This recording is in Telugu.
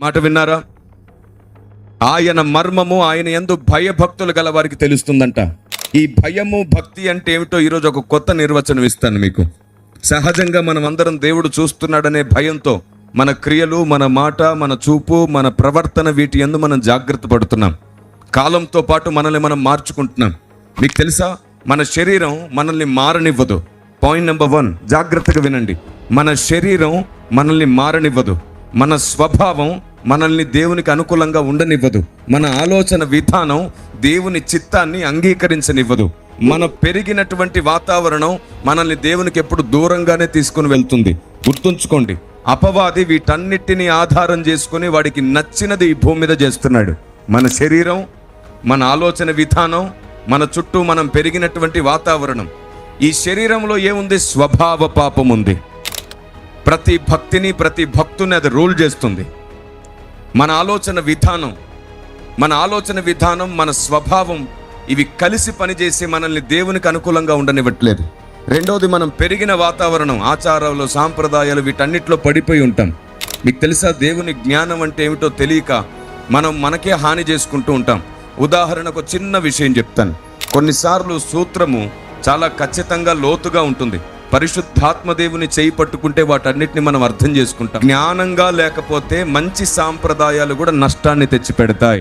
మాట విన్నారా? ఆయన మర్మము ఆయన యందు భయభక్తులు గల వారికి తెలుస్తుందంట. ఈ భయము భక్తి అంటే ఏమిటో ఈరోజు ఒక కొత్త నిర్వచనం ఇస్తాను మీకు. సహజంగా మనం అందరం దేవుడు చూస్తున్నాడనే భయంతో మన క్రియలు, మన మాట, మన చూపు, మన ప్రవర్తన వీటి యందు మనం జాగ్రత్త పడుతున్నాం. కాలంతో పాటు మనల్ని మనం మార్చుకుంటున్నాం. మీకు తెలుసా, మన శరీరం మనల్ని మారనివ్వదు. పాయింట్ నెంబర్ 1, జాగ్రత్తగా వినండి. మన శరీరం మనల్ని మారనివ్వదు. మన స్వభావం మనల్ని దేవునికి అనుకూలంగా ఉండనివ్వదు. మన ఆలోచన విధానం దేవుని చిత్తాన్ని అంగీకరించనివ్వదు. మన పెరిగినటువంటి వాతావరణం మనల్ని దేవునికి ఎప్పుడు దూరంగానే తీసుకుని వెళ్తుంది. గుర్తుంచుకోండి, అపవాది వీటన్నిటిని ఆధారం చేసుకుని వాడికి నచ్చినది ఈ భూమి మీద చేస్తున్నాడు. మన శరీరం, మన ఆలోచన విధానం, మన చుట్టూ మనం పెరిగినటువంటి వాతావరణం. ఈ శరీరంలో ఏముంది? స్వభావ పాపం ఉంది. ప్రతి భక్తిని, ప్రతి భక్తుని అది రూల్ చేస్తుంది. మన ఆలోచన విధానం, మన స్వభావం ఇవి కలిసి పనిచేసి మనల్ని దేవునికి అనుకూలంగా ఉండనివ్వట్లేదు. రెండోది, మనం పెరిగిన వాతావరణం, ఆచారాలు, సాంప్రదాయాలు వీటన్నిటిలో పడిపోయి ఉంటాం. మీకు తెలుసా, దేవుని జ్ఞానం అంటే ఏమిటో తెలియక మనం మనకే హాని చేసుకుంటూ ఉంటాం. ఉదాహరణకు చిన్న విషయం చెప్తాను. కొన్నిసార్లు సూత్రము చాలా ఖచ్చితంగా లోతుగా ఉంటుంది. పరిశుద్ధాత్మ దేవుని చేయి పట్టుకుంటే వాటన్నిటిని మనం అర్థం చేసుకుంటాం. జ్ఞానంగా లేకపోతే మంచి సాంప్రదాయాలు కూడా నష్టాన్ని తెచ్చిపెడతాయి.